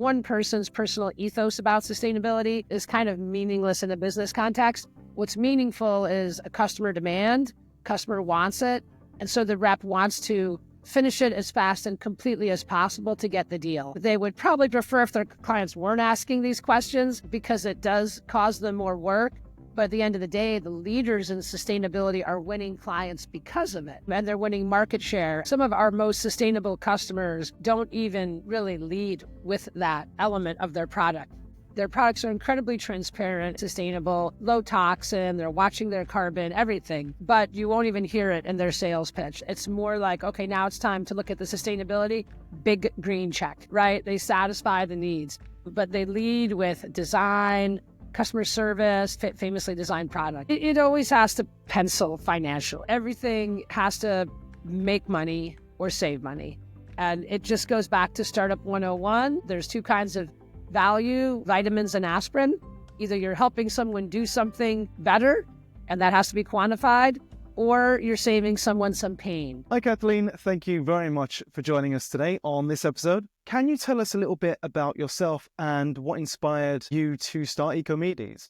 One person's personal ethos about sustainability is kind of meaningless in a business context. What's meaningful is a customer demand, customer wants it, and so the rep wants to finish it as fast and completely as possible to get the deal. They would probably prefer if their clients weren't asking these questions because it does cause them more work. But at the end of the day, the leaders in sustainability are winning clients because of it, and they're winning market share. Some of our most sustainable customers don't even really lead with that element of their product. Their products are incredibly transparent, sustainable, low toxin, they're watching their carbon, everything, but you won't even hear it in their sales pitch. It's more like, okay, now it's time to look at the sustainability, big green check, right? They satisfy the needs, but they lead with design, customer service, famously designed product. It always has to pencil financial. Everything has to make money or save money. And it just goes back to Startup 101. There's two kinds of value, vitamins and aspirin. Either you're helping someone do something better, and that has to be quantified, or you're saving someone some pain. Hi, Kathleen. Thank you very much for joining us today on this episode. Can you tell us a little bit about yourself and what inspired you to start Ecomedes?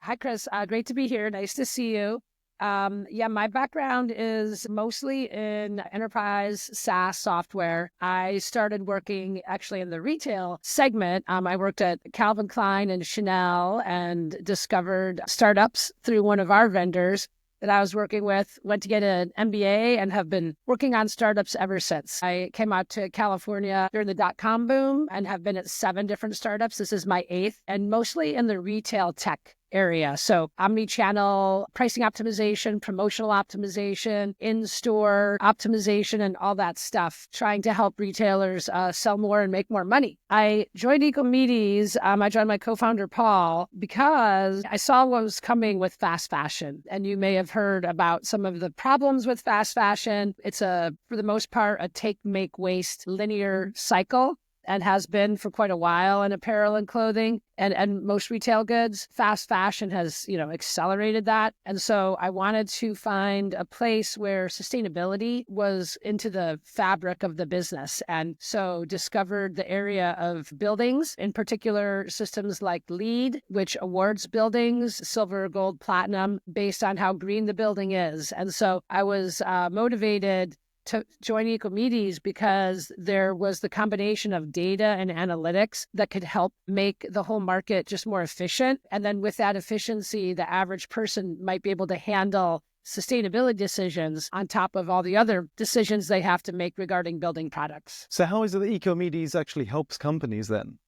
Hi, Chris. Great to be here. Nice to see you. My background is mostly in enterprise SaaS software. I started working actually in the retail segment. I worked at Calvin Klein and Chanel and discovered startups through one of our vendors that I was working with, went to get an MBA and have been working on startups ever since. I came out to California during the dot-com boom and have been at 7 different startups. This is my 8th, and mostly in the retail tech area. So omni-channel pricing optimization, promotional optimization, in-store optimization, and all that stuff, trying to help retailers sell more and make more money. I joined Ecomedes. I joined my co-founder, Paul, because I saw what was coming with fast fashion. And you may have heard about some of the problems with fast fashion. It's for the most part, a take, make, waste linear cycle, and has been for quite a while in apparel and clothing and most retail goods. Fast fashion has, accelerated that. And so I wanted to find a place where sustainability was into the fabric of the business. And so discovered the area of buildings, in particular systems like LEED, which awards buildings silver, gold, platinum based on how green the building is. And so I was motivated to join Ecomedes because there was the combination of data and analytics that could help make the whole market just more efficient. And then with that efficiency, the average person might be able to handle sustainability decisions on top of all the other decisions they have to make regarding building products. So how is it that Ecomedes actually helps companies then?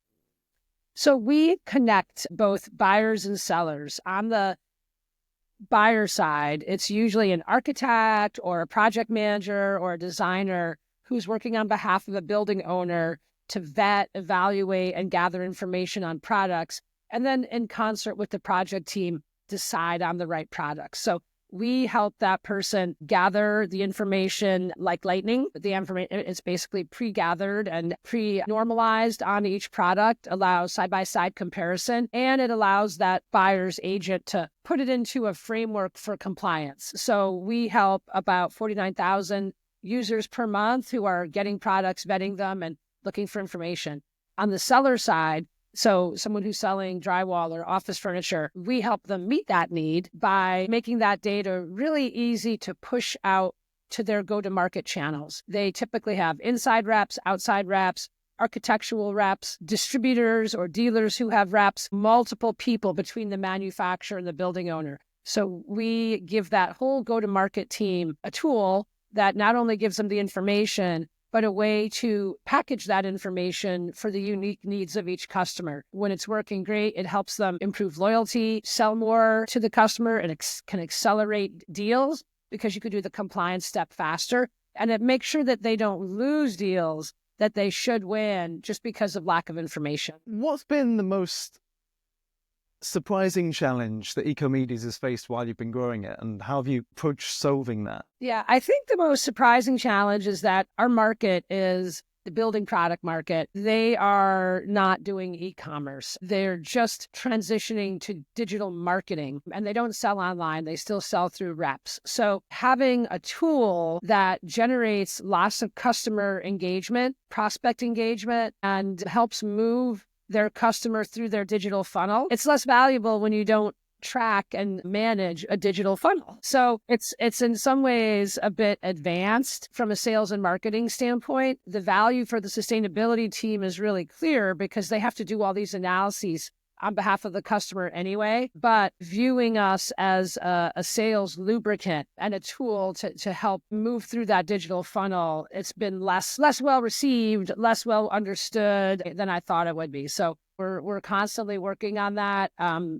So we connect both buyers and sellers. On the buyer side, it's usually an architect or a project manager or a designer who's working on behalf of a building owner to vet, evaluate, and gather information on products, and then in concert with the project team, decide on the right products. So we help that person gather the information like lightning. The information is basically pre-gathered and pre-normalized on each product, allows side-by-side comparison, and it allows that buyer's agent to put it into a framework for compliance. So we help about 49,000 users per month who are getting products, vetting them, and looking for information. On the seller side, so someone who's selling drywall or office furniture, we help them meet that need by making that data really easy to push out to their go-to-market channels. They typically have inside reps, outside reps, architectural reps, distributors or dealers who have reps, multiple people between the manufacturer and the building owner. So we give that whole go-to-market team a tool that not only gives them the information, but a way to package that information for the unique needs of each customer. When it's working great, it helps them improve loyalty, sell more to the customer, and can accelerate deals because you could do the compliance step faster. And it makes sure that they don't lose deals that they should win just because of lack of information. What's been the most surprising challenge that Ecomedes has faced while you've been growing it, and how have you approached solving that? Yeah, I think the most surprising challenge is that our market is the building product market, they are not doing e-commerce. They're just transitioning to digital marketing, and they don't sell online. They still sell through reps. So having a tool that generates lots of customer engagement, prospect engagement, and helps move their customer through their digital funnel, it's less valuable when you don't track and manage a digital funnel. So it's in some ways a bit advanced from a sales and marketing standpoint. The value for the sustainability team is really clear because they have to do all these analyses on behalf of the customer anyway, but viewing us as a sales lubricant and a tool to help move through that digital funnel, it's been less well received, less well understood than I thought it would be. So we're constantly working on that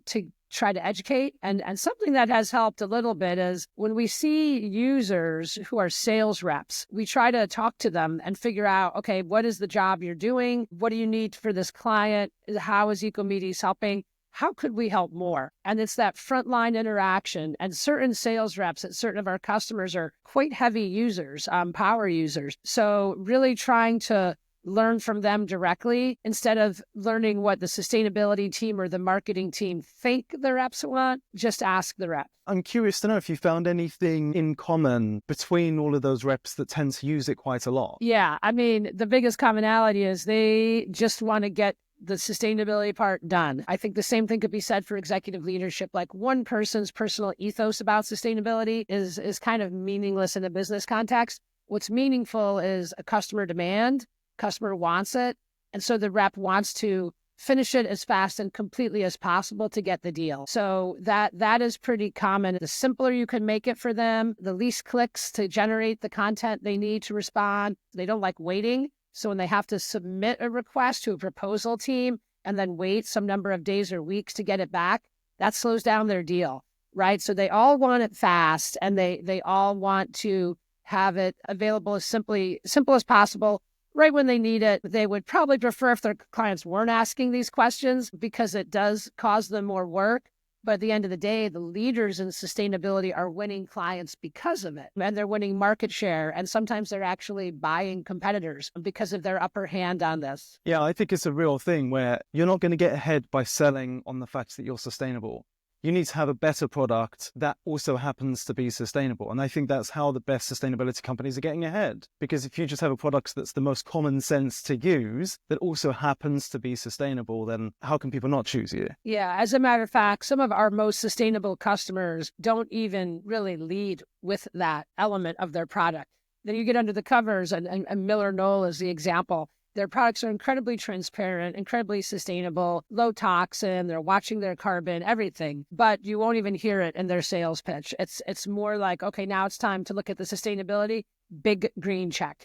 to try to educate. And something that has helped a little bit is when we see users who are sales reps, we try to talk to them and figure out, okay, what is the job you're doing? What do you need for this client? How is Ecomedes helping? How could we help more? And it's that frontline interaction. And certain sales reps at certain of our customers are quite heavy users, power users. So really trying to learn from them directly instead of learning what the sustainability team or the marketing team think the reps want. Just ask the rep. I'm curious to know if you found anything in common between all of those reps that tend to use it quite a lot. Yeah, I mean, the biggest commonality is they just want to get the sustainability part done. I think the same thing could be said for executive leadership. Like one person's personal ethos about sustainability is kind of meaningless in a business context. What's meaningful is a customer demand. Customer wants it. And so the rep wants to finish it as fast and completely as possible to get the deal. So that is pretty common. The simpler you can make it for them, the least clicks to generate the content they need to respond. They don't like waiting. So when they have to submit a request to a proposal team and then wait some number of days or weeks to get it back, that slows down their deal, right? So they all want it fast, and they all want to have it available as simple as possible right when they need it. They would probably prefer if their clients weren't asking these questions because it does cause them more work. But at the end of the day, the leaders in sustainability are winning clients because of it. And they're winning market share. And sometimes they're actually buying competitors because of their upper hand on this. Yeah, I think it's a real thing where you're not going to get ahead by selling on the fact that you're sustainable. You need to have a better product that also happens to be sustainable. And I think that's how the best sustainability companies are getting ahead. Because if you just have a product that's the most common sense to use that also happens to be sustainable, then how can people not choose you? Yeah, as a matter of fact, some of our most sustainable customers don't even really lead with that element of their product. Then you get under the covers, and Miller Knoll is the example. Their products are incredibly transparent, incredibly sustainable, low toxin. They're watching their carbon, everything. But you won't even hear it in their sales pitch. It's more like, okay, now it's time to look at the sustainability. Big green check,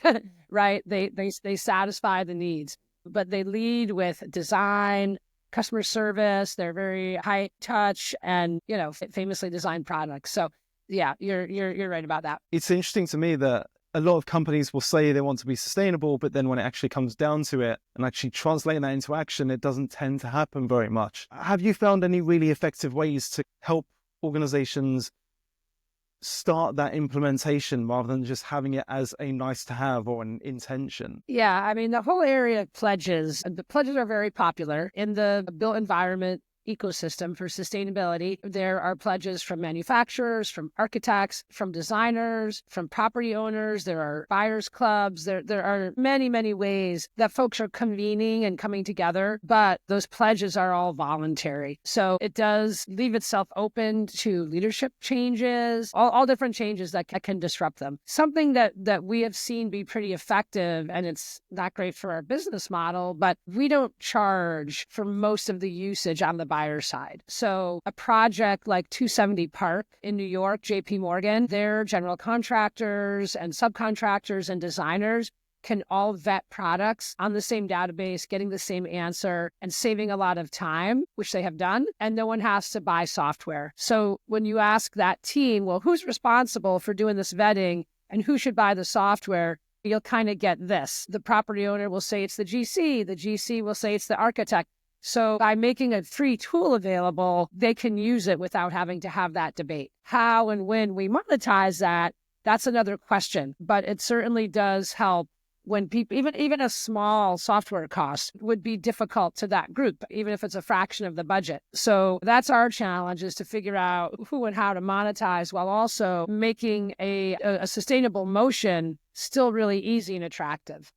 right? They satisfy the needs, but they lead with design, customer service. They're very high touch and, famously designed products. So yeah, you're right about that. It's interesting to me that a lot of companies will say they want to be sustainable, but then when it actually comes down to it and actually translating that into action, it doesn't tend to happen very much. Have you found any really effective ways to help organizations start that implementation rather than just having it as a nice to have or an intention? Yeah, I mean, the whole area of pledges, the pledges are very popular in the built environment ecosystem for sustainability. There are pledges from manufacturers, from architects, from designers, from property owners. There are buyers clubs. There are many, many ways that folks are convening and coming together, but those pledges are all voluntary. So it does leave itself open to leadership changes, all different changes that can disrupt them. Something that we have seen be pretty effective, and it's not great for our business model, but we don't charge for most of the usage on the buyer side. So a project like 270 Park in New York, JP Morgan, their general contractors and subcontractors and designers can all vet products on the same database, getting the same answer and saving a lot of time, which they have done, and no one has to buy software. So when you ask that team, well, who's responsible for doing this vetting and who should buy the software, you'll kind of get this. The property owner will say it's the GC will say it's the architect. So by making a free tool available, they can use it without having to have that debate. How and when we monetize that, that's another question. But it certainly does help when people, even a small software cost would be difficult to that group, even if it's a fraction of the budget. So that's our challenge, is to figure out who and how to monetize while also making a sustainable motion still really easy and attractive.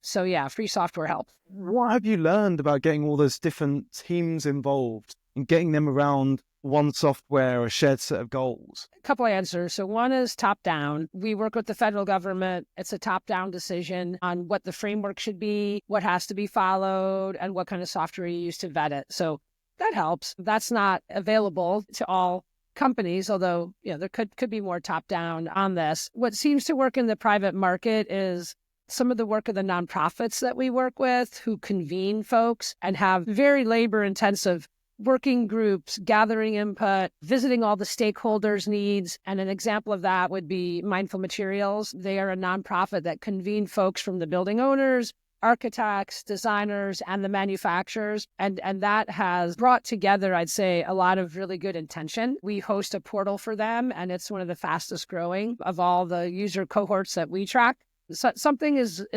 So yeah, free software helps. What have you learned about getting all those different teams involved and getting them around one software, a shared set of goals? A couple of answers. So one is top down. We work with the federal government. It's a top down decision on what the framework should be, what has to be followed, and what kind of software you use to vet it. So that helps. That's not available to all companies, although there could be more top down on this. What seems to work in the private market is some of the work of the nonprofits that we work with, who convene folks and have very labor intensive working groups, gathering input, visiting all the stakeholders' needs. And an example of that would be Mindful Materials. They are a nonprofit that convene folks from the building owners, architects, designers, and the manufacturers. And that has brought together, I'd say, a lot of really good intention. We host a portal for them, and it's one of the fastest growing of all the user cohorts that we track. So something is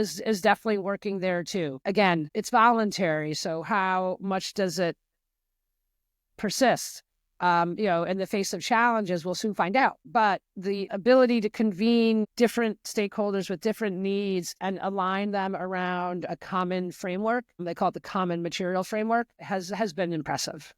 definitely working there too. Again, it's voluntary. So how much does it persist? In the face of challenges, we'll soon find out. But the ability to convene different stakeholders with different needs and align them around a common framework, they call it the common material framework, has been impressive.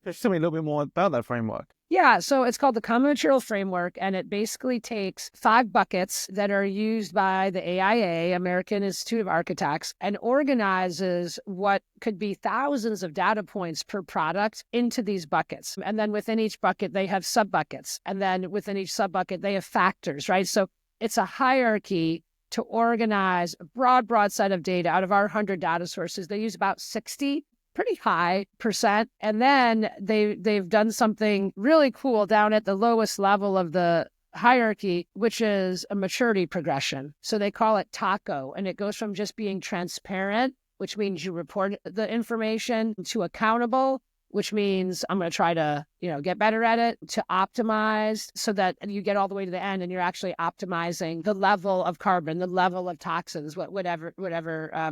Just tell me a little bit more about that framework. Yeah, so it's called the Common Material Framework, and it basically takes 5 buckets that are used by the AIA, American Institute of Architects, and organizes what could be thousands of data points per product into these buckets. And then within each bucket, they have sub-buckets. And then within each sub-bucket, they have factors, right? So it's a hierarchy to organize a broad set of data. Out of our 100 data sources, they use about 60, pretty high percent. And then they've done something really cool down at the lowest level of the hierarchy, which is a maturity progression. So they call it TACO, and it goes from just being transparent, which means you report the information, to accountable, which means I'm going to try to, get better at it, to optimize, so that you get all the way to the end and you're actually optimizing the level of carbon, the level of toxins, whatever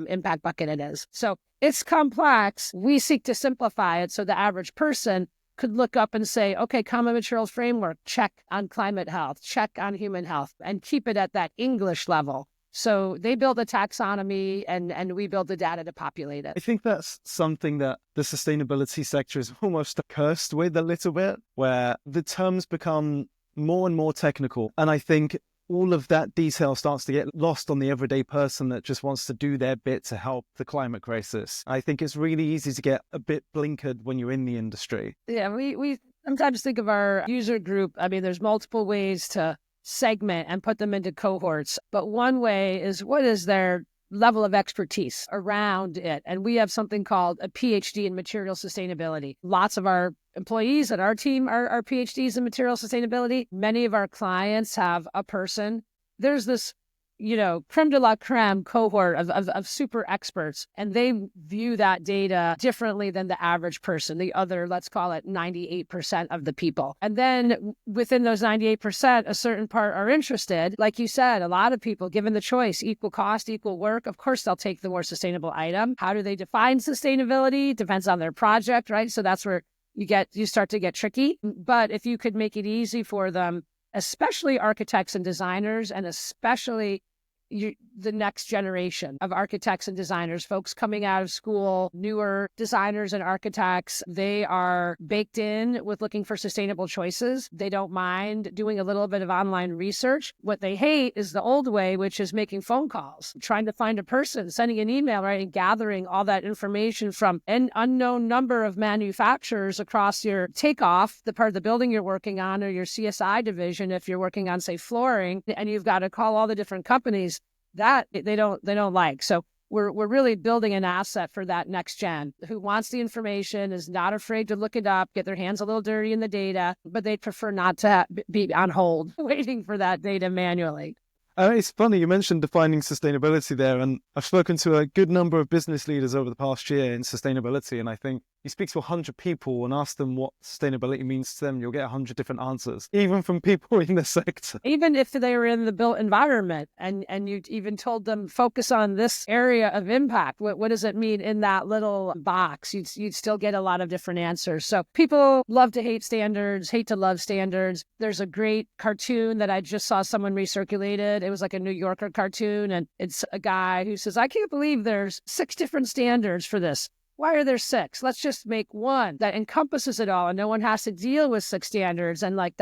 impact bucket it is. So it's complex. We seek to simplify it so the average person could look up and say, okay, common material framework, check on climate health, check on human health, and keep it at that English level. So they build a taxonomy and we build the data to populate it. I think that's something that the sustainability sector is almost cursed with a little bit, where the terms become more and more technical. And I think all of that detail starts to get lost on the everyday person that just wants to do their bit to help the climate crisis. I think it's really easy to get a bit blinkered when you're in the industry. Yeah, we sometimes think of our user group. I mean, there's multiple ways to segment and put them into cohorts. But one way is, what is their level of expertise around it? And we have something called a PhD in material sustainability. Lots of our employees at our team are PhDs in material sustainability. Many of our clients have a person. There's this, creme de la creme cohort of super experts, and they view that data differently than the average person, the other, let's call it 98% of the people. And then within those 98%, a certain part are interested. Like you said, a lot of people, given the choice, equal cost, equal work, of course, they'll take the more sustainable item. How do they define sustainability? Depends on their project, right? So that's where you start to get tricky. But if you could make it easy for them, especially architects and designers, and especially the next generation of architects and designers, folks coming out of school, newer designers and architects, they are baked in with looking for sustainable choices. They don't mind doing a little bit of online research. What they hate is the old way, which is making phone calls, trying to find a person, sending an email, right, and gathering all that information from an unknown number of manufacturers across your takeoff, the part of the building you're working on, or your CSI division, if you're working on, say, flooring, and you've got to call all the different companies. That they don't like. So we're really building an asset for that next gen who wants the information, is not afraid to look it up, get their hands a little dirty in the data, but they'd prefer not to be on hold waiting for that data manually. It's funny, you mentioned defining sustainability there, and I've spoken to a good number of business leaders over the past year in sustainability, and I think you speak to 100 people and ask them what sustainability means to them, you'll get 100 different answers, even from people in the sector. Even if they were in the built environment and you even told them, focus on this area of impact, what does it mean in that little box? You'd still get a lot of different answers. So people love to hate standards, hate to love standards. There's a great cartoon that I just saw someone recirculated. It was like a New Yorker cartoon, and it's a guy who says, I can't believe there's 6 different standards for this. Why are there 6? Let's just make one that encompasses it all, and no one has to deal with 6 standards and like ...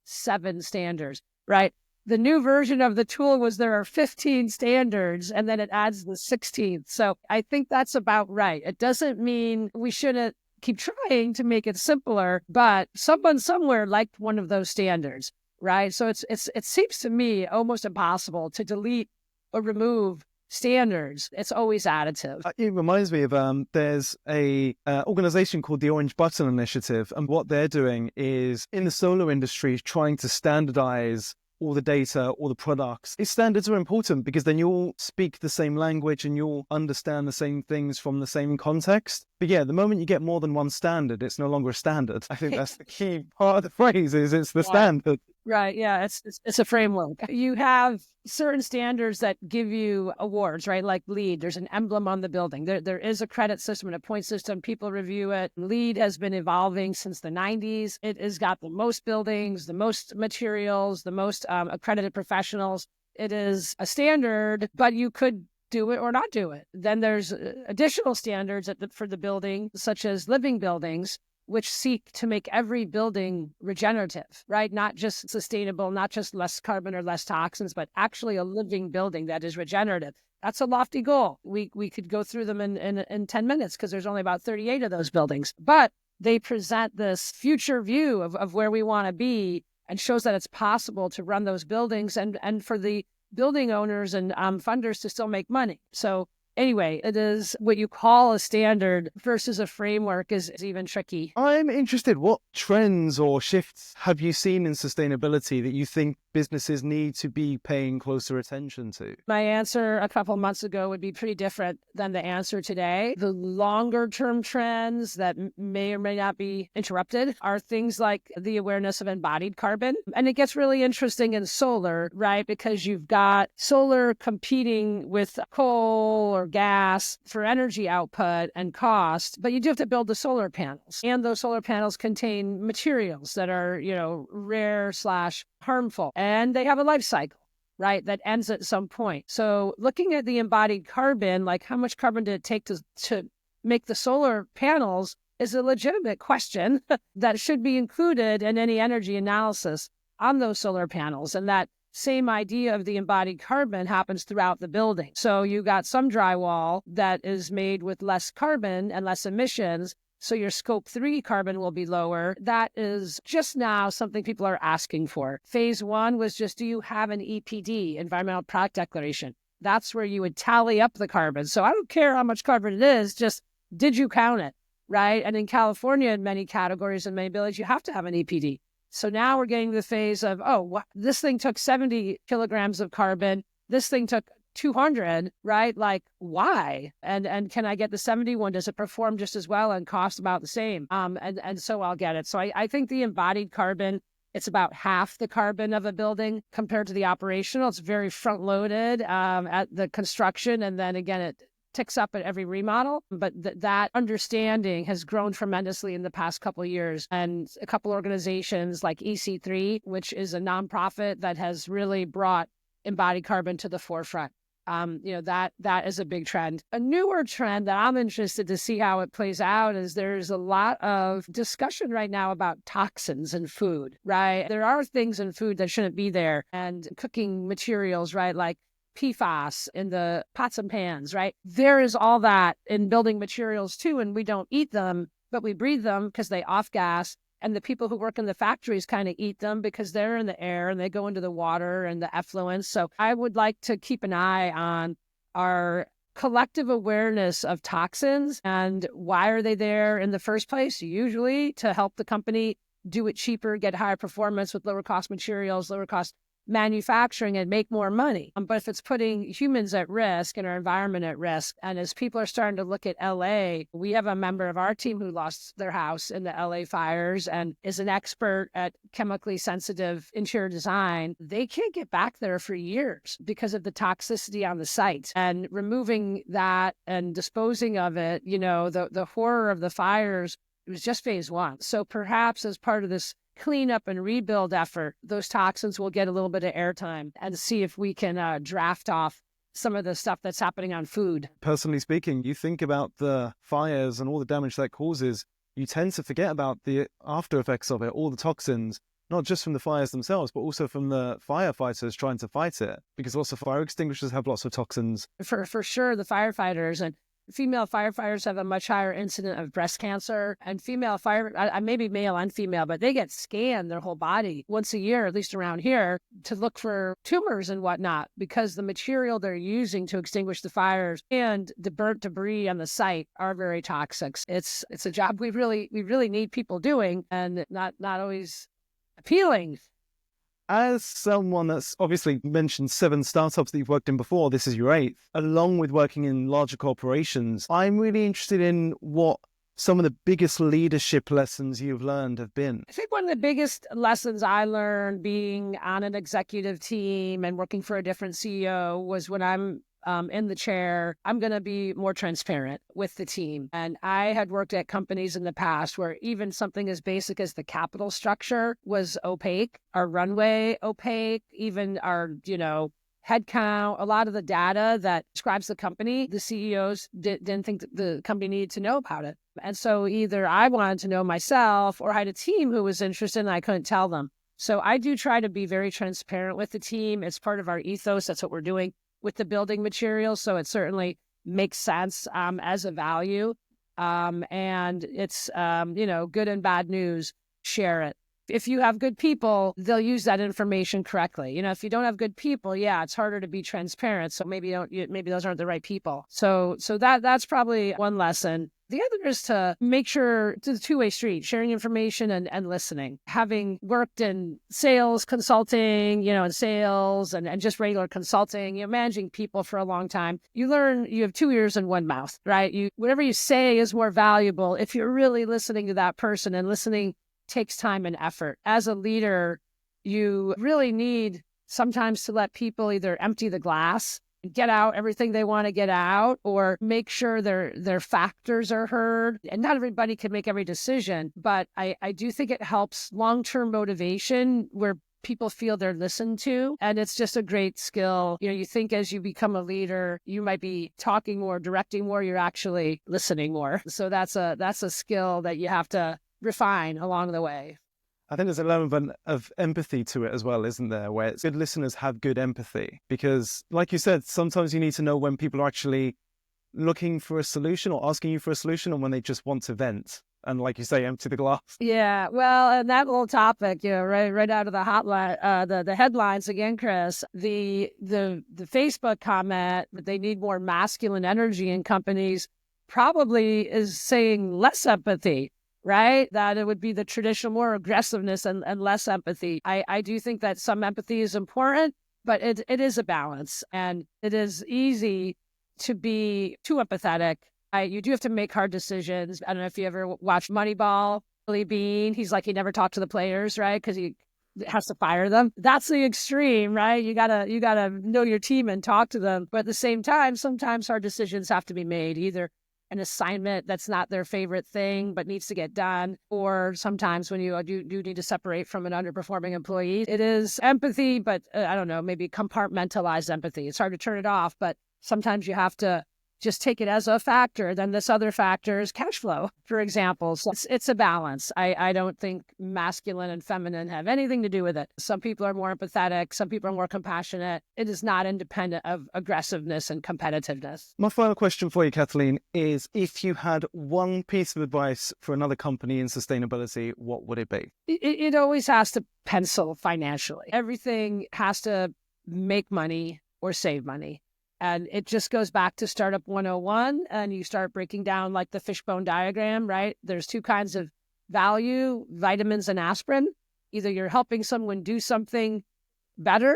7 standards, right? The new version of the tool was there are 15 standards, and then it adds the 16th. So I think that's about right. It doesn't mean we shouldn't keep trying to make it simpler, but someone somewhere liked one of those standards, right? So it seems to me almost impossible to delete or remove standards. It's always additive. It reminds me of there's a organization called the Orange Button Initiative, and what they're doing is in the solar industry trying to standardize all the data, all the products. Standards are important because then you all speak the same language and you all understand the same things from the same context. But yeah, the moment you get more than one standard, it's no longer a standard. I think that's the key part of the phrase is it's the standard. Right. Yeah. It's a framework. You have certain standards that give you awards, right? Like LEED. There's an emblem on the building. There is a credit system and a point system. People review it. LEED has been evolving since the 90s. It has got the most buildings, the most materials, the most accredited professionals. It is a standard, but you could do it or not do it. Then there's additional standards for the building, such as living buildings, which seek to make every building regenerative, right? Not just sustainable, not just less carbon or less toxins, but actually a living building that is regenerative. That's a lofty goal. We could go through them in 10 minutes because there's only about 38 of those buildings. But they present this future view of where we want to be and shows that it's possible to run those buildings and for the building owners and funders to still make money. So anyway, it is what you call a standard versus a framework is even tricky. I'm interested, what trends or shifts have you seen in sustainability that you think businesses need to be paying closer attention to? My answer a couple months ago would be pretty different than the answer today. The longer term trends that may or may not be interrupted are things like the awareness of embodied carbon. And it gets really interesting in solar, right? Because you've got solar competing with coal or gas for energy output and cost, but you do have to build the solar panels. And those solar panels contain materials that are, rare/harmful. And they have a life cycle, right, that ends at some point. So looking at the embodied carbon, like how much carbon did it take to make the solar panels is a legitimate question that should be included in any energy analysis on those solar panels. And that same idea of the embodied carbon happens throughout the building. So you got some drywall that is made with less carbon and less emissions, so your scope 3 carbon will be lower. That is just now something people are asking for. Phase 1 was just, do you have an EPD, Environmental Product Declaration? That's where you would tally up the carbon. So I don't care how much carbon it is, just did you count it, right? And in California, in many categories and many buildings, you have to have an EPD. So now we're getting to the phase of, this thing took 70 kilograms of carbon. This thing took 200, right? Like, why? And can I get the 71? Does it perform just as well and cost about the same? And so I'll get it. So I think the embodied carbon, it's about half the carbon of a building compared to the operational. It's very front loaded at the construction. And then again, it ticks up at every remodel. But that understanding has grown tremendously in the past couple of years. And a couple organizations like EC3, which is a nonprofit that has really brought embodied carbon to the forefront. That is a big trend. A newer trend that I'm interested to see how it plays out is there's a lot of discussion right now about toxins in food, right? There are things in food that shouldn't be there, and cooking materials, right? Like PFAS in the pots and pans, right? There is all that in building materials too, and we don't eat them, but we breathe them because they off-gas. And the people who work in the factories kind of eat them because they're in the air and they go into the water and the effluents. So I would like to keep an eye on our collective awareness of toxins and why are they there in the first place? Usually to help the company do it cheaper, get higher performance with lower cost materials, lower cost manufacturing and make more money. But if it's putting humans at risk and our environment at risk, and as people are starting to look at LA, we have a member of our team who lost their house in the LA fires and is an expert at chemically sensitive interior design. They can't get back there for years because of the toxicity on the site. And removing that and disposing of it, the horror of the fires, it was just phase one. So perhaps as part of this cleanup and rebuild effort, those toxins will get a little bit of airtime and see if we can draft off some of the stuff that's happening on food. Personally speaking, you think about the fires and all the damage that causes, you tend to forget about the after effects of it, all the toxins, not just from the fires themselves, but also from the firefighters trying to fight it, because lots of fire extinguishers have lots of toxins. For sure, the firefighters and female firefighters have a much higher incidence of breast cancer, and female maybe male and female, but they get scanned their whole body once a year, at least around here, to look for tumors and whatnot, because the material they're using to extinguish the fires and the burnt debris on the site are very toxic. It's a job we really need people doing, and not always appealing. As someone that's obviously mentioned 7 startups that you've worked in before, this is your 8th, along with working in larger corporations, I'm really interested in what some of the biggest leadership lessons you've learned have been. I think one of the biggest lessons I learned being on an executive team and working for a different CEO was when I'm in the chair, I'm going to be more transparent with the team. And I had worked at companies in the past where even something as basic as the capital structure was opaque, our runway opaque, even our, headcount, a lot of the data that describes the company, the CEOs didn't think that the company needed to know about it. And so either I wanted to know myself or I had a team who was interested and I couldn't tell them. So I do try to be very transparent with the team. It's part of our ethos. That's what we're doing with the building materials. So it certainly makes sense as a value. And it's, good and bad news, share it. If you have good people, they'll use that information correctly. If you don't have good people, it's harder to be transparent. So maybe those aren't the right people. So that's probably one lesson. The other is to make sure it's a two-way street, sharing information and listening. Having worked in sales, consulting, in sales and just regular consulting, managing people for a long time, you learn you have 2 ears and one mouth, right? Whatever you say is more valuable if you're really listening to that person, and listening takes time and effort. As a leader, you really need sometimes to let people either empty the glass, get out everything they want to get out, or make sure their factors are heard. And not everybody can make every decision, but I do think it helps long-term motivation where people feel they're listened to. And it's just a great skill. You think as you become a leader, you might be talking more, directing more, you're actually listening more. So that's a skill that you have to refine along the way. I think there's an element of empathy to it as well, isn't there? Where good listeners have good empathy. Because like you said, sometimes you need to know when people are actually looking for a solution or asking you for a solution, and when they just want to vent. And like you say, empty the glass. Yeah, well, and that little topic, right out of the hotline, the headlines again, Chris, the Facebook comment that they need more masculine energy in companies probably is saying less empathy. Right? That it would be the traditional more aggressiveness and less empathy. I do think that some empathy is important, but it is a balance, and it is easy to be too empathetic. You do have to make hard decisions. I don't know if you ever watched Moneyball, Billy Bean. He's like, he never talked to the players, right? Because he has to fire them. That's the extreme, right? You gotta know your team and talk to them. But at the same time, sometimes hard decisions have to be made, either an assignment that's not their favorite thing but needs to get done, or sometimes when you do need to separate from an underperforming employee. It is empathy, but I don't know, maybe compartmentalized empathy. It's hard to turn it off, but sometimes you have to just take it as a factor. Then this other factor is cash flow, for example. So it's a balance. I don't think masculine and feminine have anything to do with it. Some people are more empathetic. Some people are more compassionate. It is not independent of aggressiveness and competitiveness. My final question for you, Kathleen, is if you had one piece of advice for another company in sustainability, what would it be? It always has to pencil financially. Everything has to make money or save money. And it just goes back to Startup 101, and you start breaking down like the fishbone diagram, right? There's 2 kinds of value, vitamins and aspirin. Either you're helping someone do something better,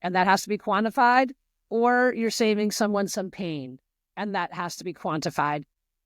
and that has to be quantified, or you're saving someone some pain, and that has to be quantified.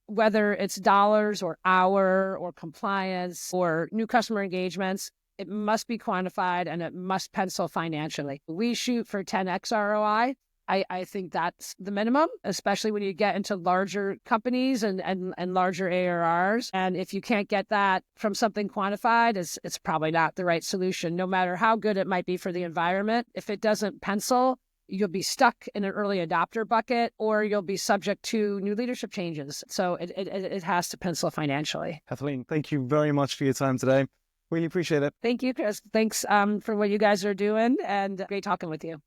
Whether it's dollars or hour or compliance or new customer engagements, it must be quantified and it must pencil financially. We shoot for 10x ROI. I think that's the minimum, especially when you get into larger companies and larger ARRs. And if you can't get that from something quantified, it's probably not the right solution, no matter how good it might be for the environment. If it doesn't pencil, you'll be stuck in an early adopter bucket, or you'll be subject to new leadership changes. So it has to pencil financially. Kathleen, thank you very much for your time today. Really appreciate it. Thank you, Chris. Thanks for what you guys are doing, and great talking with you.